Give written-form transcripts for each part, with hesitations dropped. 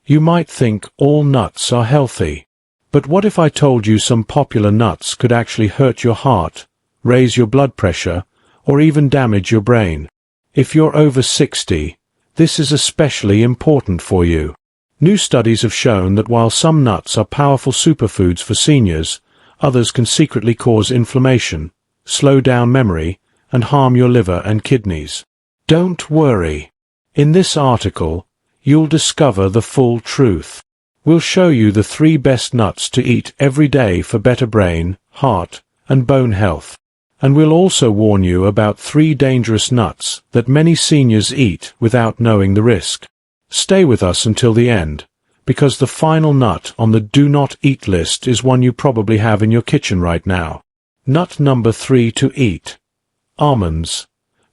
You might think all nuts are healthy. But what if I told you some popular nuts could actually hurt your heart, raise your blood pressure, or even damage your brain? If you're over 60, this is especially important for you. New studies have shown that while some nuts are powerful superfoods for seniors, others can secretly cause inflammation, slow down memory, and harm your liver and kidneys. Don't worry. In this article, you'll discover the full truth. We'll show you the 3 best nuts to eat every day for better brain, heart, and bone health. And we'll also warn you about 3 dangerous nuts that many seniors eat without knowing the risk. Stay with us until the end, because the final nut on the do not eat list is one you probably have in your kitchen right now. Nut number 3 to eat. Almonds,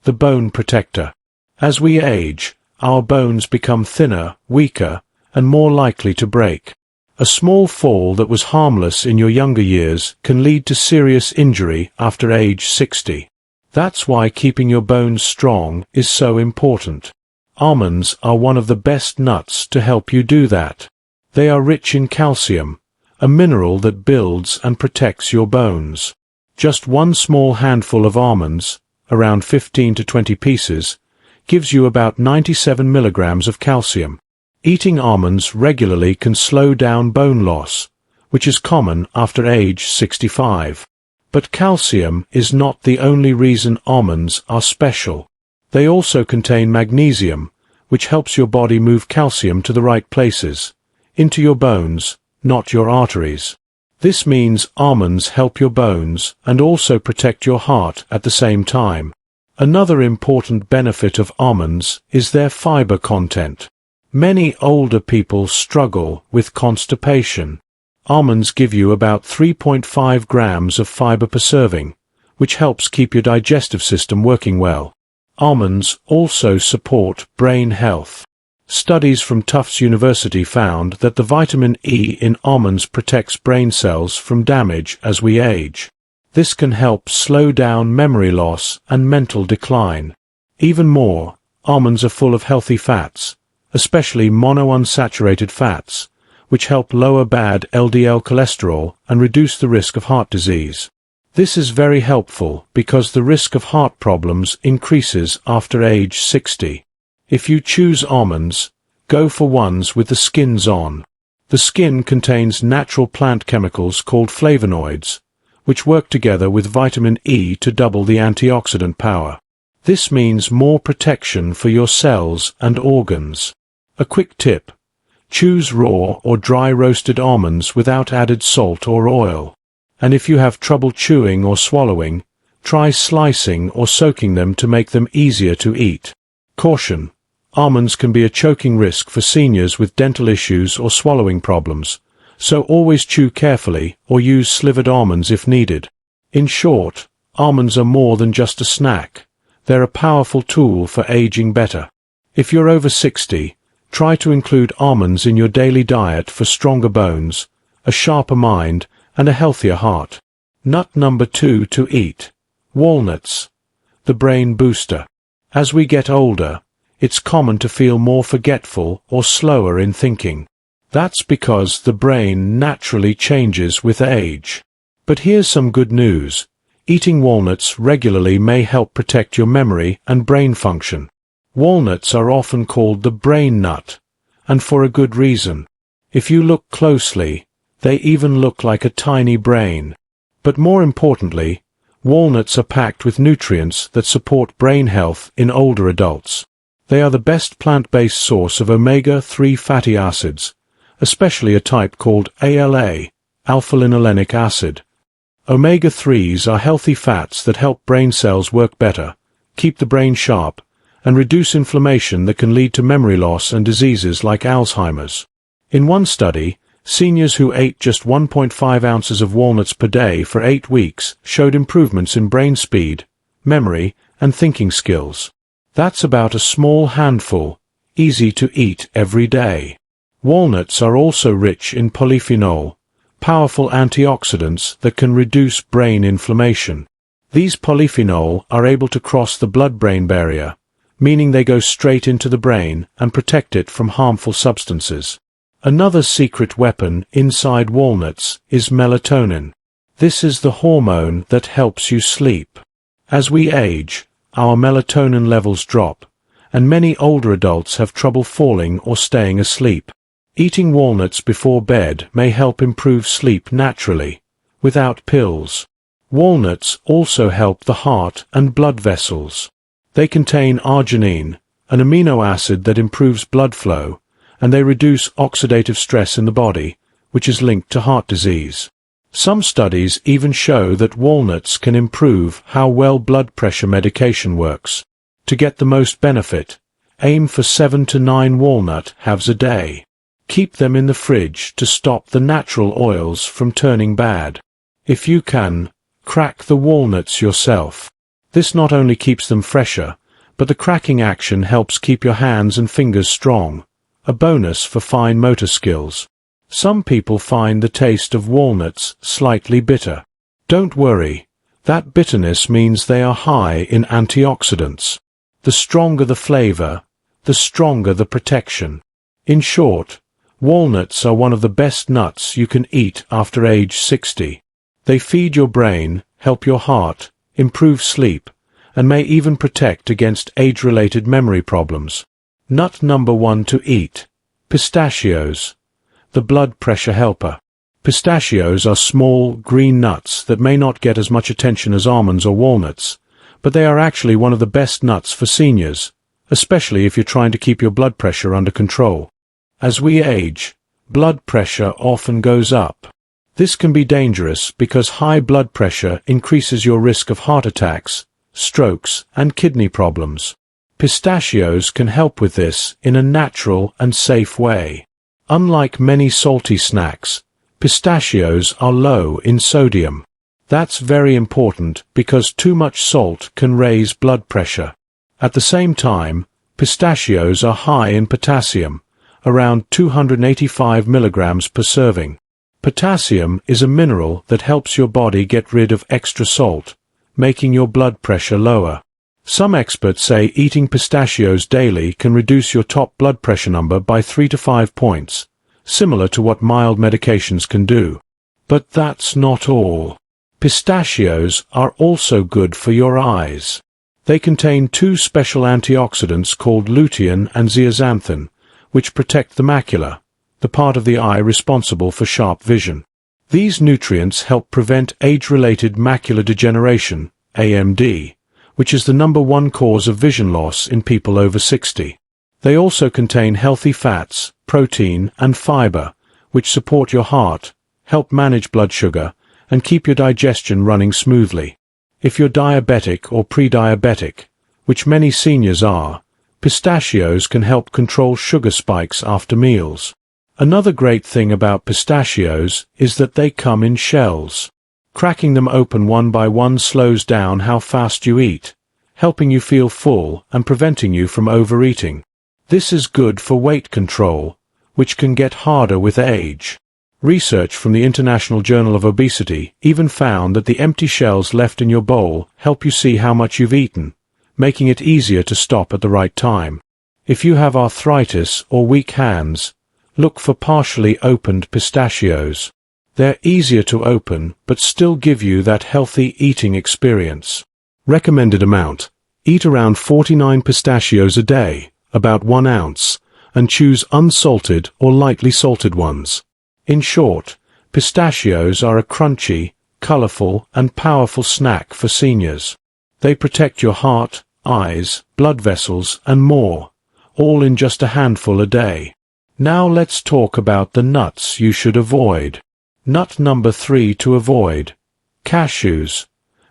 the bone protector. As we age, our bones become thinner, weaker, and more likely to break. A small fall that was harmless in your younger years can lead to serious injury after age 60. That's why keeping your bones strong is so important. Almonds are one of the best nuts to help you do that. They are rich in calcium, a mineral that builds and protects your bones. Just one small handful of almonds, around 15 to 20 pieces, gives you about 97 milligrams of calcium. Eating almonds regularly can slow down bone loss, which is common after age 65. But calcium is not the only reason almonds are special. They also contain magnesium, which helps your body move calcium to the right places, into your bones, not your arteries. This means almonds help your bones and also protect your heart at the same time. Another important benefit of almonds is their fiber content. Many older people struggle with constipation. Almonds give you about 3.5 grams of fiber per serving, which helps keep your digestive system working well. Almonds also support brain health. Studies from Tufts University found that the vitamin E in almonds protects brain cells from damage as we age. This can help slow down memory loss and mental decline. Even more, almonds are full of healthy fats, especially monounsaturated fats, which help lower bad LDL cholesterol and reduce the risk of heart disease. This is very helpful because the risk of heart problems increases after age 60. If you choose almonds, go for ones with the skins on. The skin contains natural plant chemicals called flavonoids, which work together with vitamin E to double the antioxidant power. This means more protection for your cells and organs. A quick tip: choose raw or dry roasted almonds without added salt or oil. And if you have trouble chewing or swallowing, try slicing or soaking them to make them easier to eat. Caution: almonds can be a choking risk for seniors with dental issues or swallowing problems, so always chew carefully or use slivered almonds if needed. In short, almonds are more than just a snack. They're a powerful tool for aging better. If you're over 60, try to include almonds in your daily diet for stronger bones, a sharper mind, and a healthier heart. Nut number 2 to eat. Walnuts, the brain booster. As we get older, it's common to feel more forgetful or slower in thinking. That's because the brain naturally changes with age. But here's some good news. Eating walnuts regularly may help protect your memory and brain function. Walnuts are often called the brain nut, and for a good reason. If you look closely, they even look like a tiny brain. But more importantly, walnuts are packed with nutrients that support brain health in older adults. They are the best plant-based source of omega-3 fatty acids, especially a type called ALA, alpha-linolenic acid. Omega-3s are healthy fats that help brain cells work better, keep the brain sharp, and reduce inflammation that can lead to memory loss and diseases like Alzheimer's. In one study, seniors who ate just 1.5 ounces of walnuts per day for 8 weeks showed improvements in brain speed, memory, and thinking skills. That's about a small handful, easy to eat every day. Walnuts are also rich in polyphenol, powerful antioxidants that can reduce brain inflammation. These polyphenol are able to cross the blood-brain barrier, meaning they go straight into the brain and protect it from harmful substances. Another secret weapon inside walnuts is melatonin. This is the hormone that helps you sleep. As we age, our melatonin levels drop, and many older adults have trouble falling or staying asleep. Eating walnuts before bed may help improve sleep naturally, without pills. Walnuts also help the heart and blood vessels. They contain arginine, an amino acid that improves blood flow, and they reduce oxidative stress in the body, which is linked to heart disease. Some studies even show that walnuts can improve how well blood pressure medication works. To get the most benefit, aim for 7 to 9 walnut halves a day. Keep them in the fridge to stop the natural oils from turning bad. If you can, crack the walnuts yourself. This not only keeps them fresher, but the cracking action helps keep your hands and fingers strong, a bonus for fine motor skills. Some people find the taste of walnuts slightly bitter. Don't worry, that bitterness means they are high in antioxidants. The stronger the flavor, the stronger the protection. In short, walnuts are one of the best nuts you can eat after age 60. They feed your brain, help your heart, improve sleep, and may even protect against age-related memory problems. Nut number 1 to eat: pistachios, the blood pressure helper. Pistachios are small, green nuts that may not get as much attention as almonds or walnuts, but they are actually one of the best nuts for seniors, especially if you're trying to keep your blood pressure under control. As we age, blood pressure often goes up. This can be dangerous because high blood pressure increases your risk of heart attacks, strokes, and kidney problems. Pistachios can help with this in a natural and safe way. Unlike many salty snacks, pistachios are low in sodium. That's very important because too much salt can raise blood pressure. At the same time, pistachios are high in potassium, around 285 milligrams per serving. Potassium is a mineral that helps your body get rid of extra salt, making your blood pressure lower. Some experts say eating pistachios daily can reduce your top blood pressure number by 3 to 5 points, similar to what mild medications can do. But that's not all. Pistachios are also good for your eyes. They contain 2 special antioxidants called lutein and zeaxanthin, which protect the macula, the part of the eye responsible for sharp vision. These nutrients help prevent age-related macular degeneration, AMD, which is the #1 cause of vision loss in people over 60. They also contain healthy fats, protein, and fiber, which support your heart, help manage blood sugar, and keep your digestion running smoothly. If you're diabetic or pre-diabetic, which many seniors are, pistachios can help control sugar spikes after meals. Another great thing about pistachios is that they come in shells. Cracking them open one by one slows down how fast you eat, helping you feel full and preventing you from overeating. This is good for weight control, which can get harder with age. Research from the International Journal of Obesity even found that the empty shells left in your bowl help you see how much you've eaten, making it easier to stop at the right time. If you have arthritis or weak hands, look for partially opened pistachios. They're easier to open, but still give you that healthy eating experience. Recommended amount: eat around 49 pistachios a day, about 1 ounce, and choose unsalted or lightly salted ones. In short, pistachios are a crunchy, colorful, and powerful snack for seniors. They protect your heart, eyes, blood vessels, and more, all in just a handful a day. Now let's talk about the nuts you should avoid. Nut number 3 to avoid: cashews,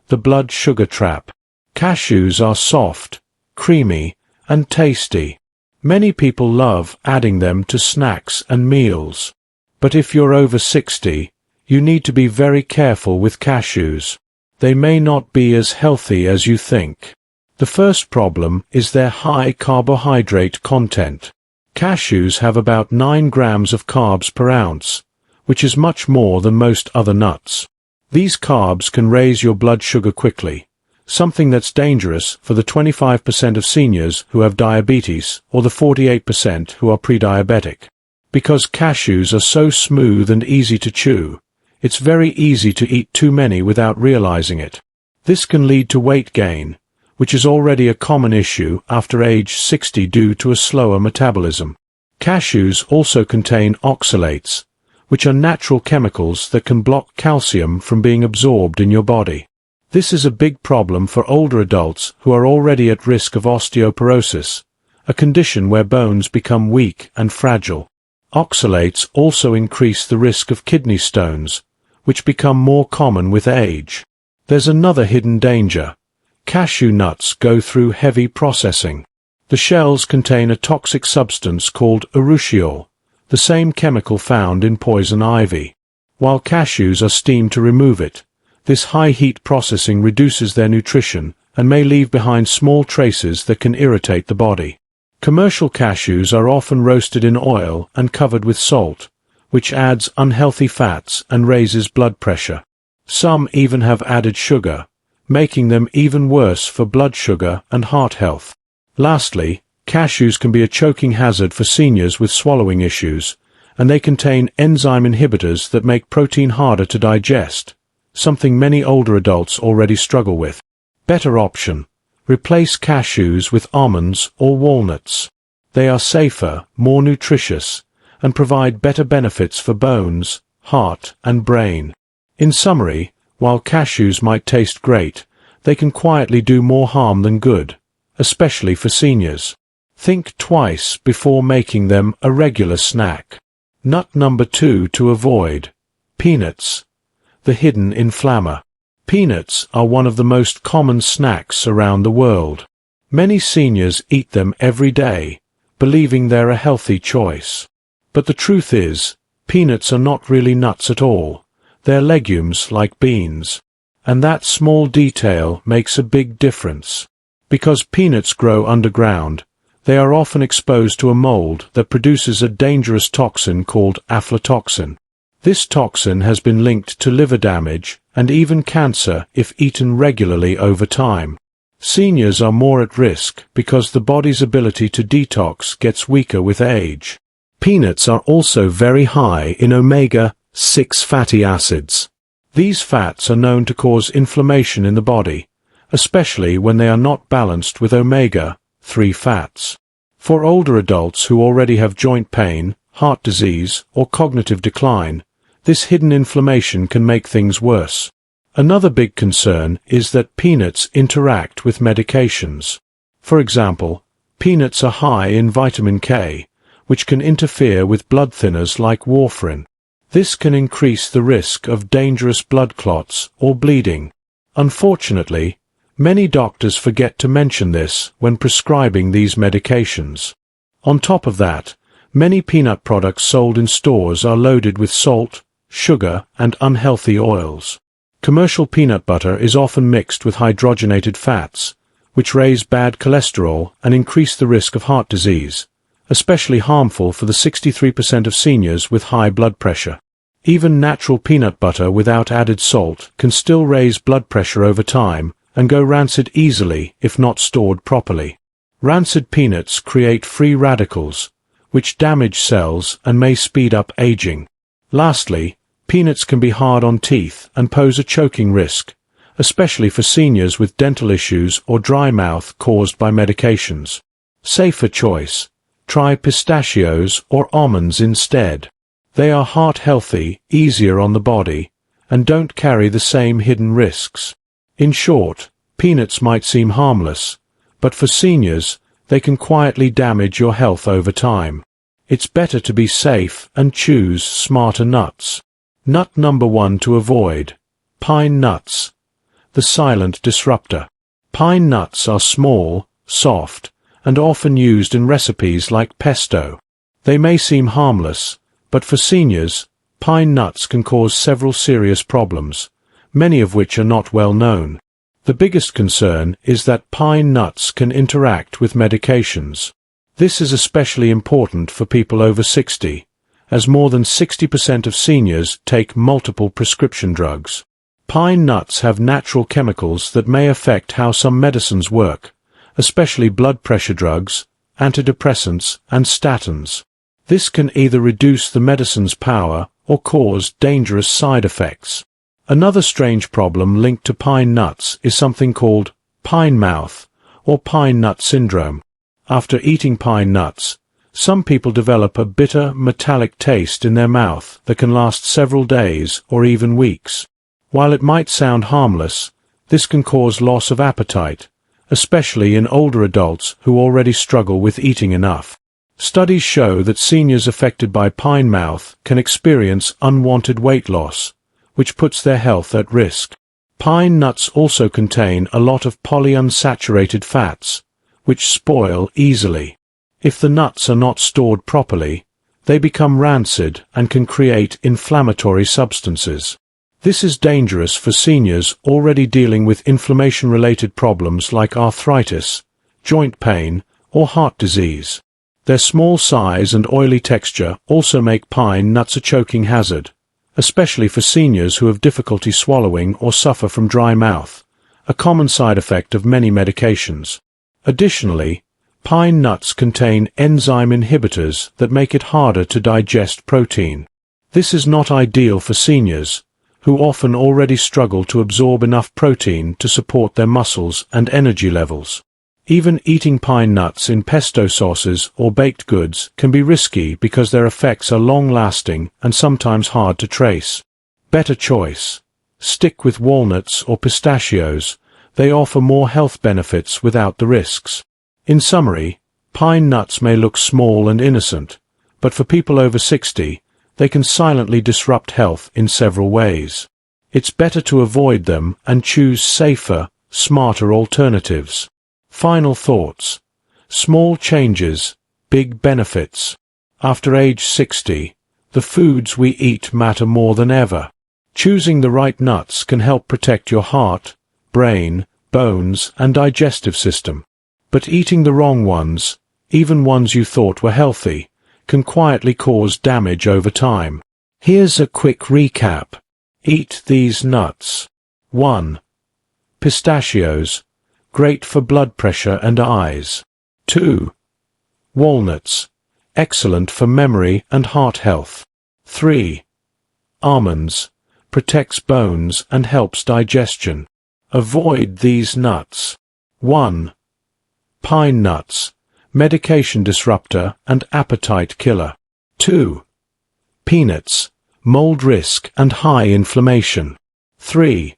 the blood sugar trap. Cashews are soft, creamy, and tasty. Many people love adding them to snacks and meals. But if you're over 60, you need to be very careful with cashews. They may not be as healthy as you think. The first problem is their high carbohydrate content. Cashews have about 9 grams of carbs per ounce, which is much more than most other nuts. These carbs can raise your blood sugar quickly, something that's dangerous for the 25% of seniors who have diabetes or the 48% who are pre-diabetic. Because cashews are so smooth and easy to chew, it's very easy to eat too many without realizing it. This can lead to weight gain, which is already a common issue after age 60 due to a slower metabolism. Cashews also contain oxalates, which are natural chemicals that can block calcium from being absorbed in your body. This is a big problem for older adults who are already at risk of osteoporosis, a condition where bones become weak and fragile. Oxalates also increase the risk of kidney stones, which become more common with age. There's another hidden danger. Cashew nuts go through heavy processing. The shells contain a toxic substance called urushiol, the same chemical found in poison ivy. While cashews are steamed to remove it, this high-heat processing reduces their nutrition and may leave behind small traces that can irritate the body. Commercial cashews are often roasted in oil and covered with salt, which adds unhealthy fats and raises blood pressure. Some even have added sugar, making them even worse for blood sugar and heart health. Lastly, cashews can be a choking hazard for seniors with swallowing issues, and they contain enzyme inhibitors that make protein harder to digest, something many older adults already struggle with. Better option: replace cashews with almonds or walnuts. They are safer, more nutritious, and provide better benefits for bones, heart, and brain. In summary, while cashews might taste great, they can quietly do more harm than good, especially for seniors. Think twice before making them a regular snack. Nut number 2 to avoid: peanuts, the hidden inflammer. Peanuts are one of the most common snacks around the world. Many seniors eat them every day, believing they're a healthy choice. But the truth is, peanuts are not really nuts at all. They're legumes like beans. And that small detail makes a big difference. Because peanuts grow underground, they are often exposed to a mold that produces a dangerous toxin called aflatoxin. This toxin has been linked to liver damage and even cancer if eaten regularly over time. Seniors are more at risk because the body's ability to detox gets weaker with age. Peanuts are also very high in omega-6 fatty acids. These fats are known to cause inflammation in the body, especially when they are not balanced with omega-3 fats. For older adults who already have joint pain, heart disease, or cognitive decline, this hidden inflammation can make things worse. Another big concern is that peanuts interact with medications. For example, peanuts are high in vitamin K, which can interfere with blood thinners like warfarin. This can increase the risk of dangerous blood clots or bleeding. Unfortunately, many doctors forget to mention this when prescribing these medications. On top of that, many peanut products sold in stores are loaded with salt, sugar, and unhealthy oils. Commercial peanut butter is often mixed with hydrogenated fats, which raise bad cholesterol and increase the risk of heart disease, especially harmful for the 63% of seniors with high blood pressure. Even natural peanut butter without added salt can still raise blood pressure over time and go rancid easily if not stored properly. Rancid peanuts create free radicals, which damage cells and may speed up aging. Lastly, peanuts can be hard on teeth and pose a choking risk, especially for seniors with dental issues or dry mouth caused by medications. Safer choice: try pistachios or almonds instead. They are heart-healthy, easier on the body, and don't carry the same hidden risks. In short, peanuts might seem harmless, but for seniors, they can quietly damage your health over time. It's better to be safe and choose smarter nuts. Nut number 1 to avoid: pine nuts, the silent disruptor. Pine nuts are small, soft, and often used in recipes like pesto. They may seem harmless, but for seniors, pine nuts can cause several serious problems, many of which are not well known. The biggest concern is that pine nuts can interact with medications. This is especially important for people over 60, as more than 60% of seniors take multiple prescription drugs. Pine nuts have natural chemicals that may affect how some medicines work, especially blood pressure drugs, antidepressants, and statins. This can either reduce the medicine's power or cause dangerous side effects. Another strange problem linked to pine nuts is something called pine mouth or pine nut syndrome. After eating pine nuts, some people develop a bitter, metallic taste in their mouth that can last several days or even weeks. While it might sound harmless, this can cause loss of appetite, especially in older adults who already struggle with eating enough. Studies show that seniors affected by pine mouth can experience unwanted weight loss, which puts their health at risk. Pine nuts also contain a lot of polyunsaturated fats, which spoil easily. If the nuts are not stored properly, they become rancid and can create inflammatory substances. This is dangerous for seniors already dealing with inflammation-related problems like arthritis, joint pain, or heart disease. Their small size and oily texture also make pine nuts a choking hazard, especially for seniors who have difficulty swallowing or suffer from dry mouth, a common side effect of many medications. Additionally, pine nuts contain enzyme inhibitors that make it harder to digest protein. This is not ideal for seniors, who often already struggle to absorb enough protein to support their muscles and energy levels. Even eating pine nuts in pesto sauces or baked goods can be risky because their effects are long-lasting and sometimes hard to trace. Better choice. Stick with walnuts or pistachios. They offer more health benefits without the risks. In summary, pine nuts may look small and innocent, but for people over 60, they can silently disrupt health in several ways. It's better to avoid them and choose safer, smarter alternatives. Final thoughts. Small changes, big benefits. After age 60, the foods we eat matter more than ever. Choosing the right nuts can help protect your heart, brain, bones, and digestive system. But eating the wrong ones, even ones you thought were healthy, can quietly cause damage over time. Here's a quick recap. Eat these nuts. 1. Pistachios. Great for blood pressure and eyes. 2. Walnuts. Excellent for memory and heart health. 3. Almonds. Protects bones and helps digestion. Avoid these nuts. 1. Pine nuts. Medication disruptor and appetite killer. 2. Peanuts. Mold risk and high inflammation. 3.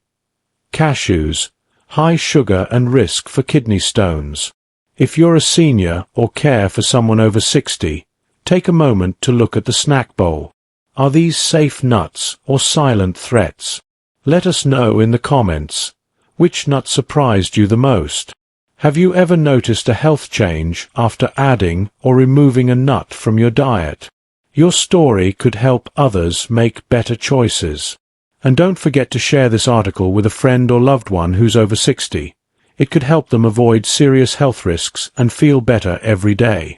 Cashews. High sugar and risk for kidney stones. If you're a senior or care for someone over 60, take a moment to look at the snack bowl. Are these safe nuts or silent threats? Let us know in the comments. Which nut surprised you the most? Have you ever noticed a health change after adding or removing a nut from your diet? Your story could help others make better choices. And don't forget to share this article with a friend or loved one who's over 60. It could help them avoid serious health risks and feel better every day.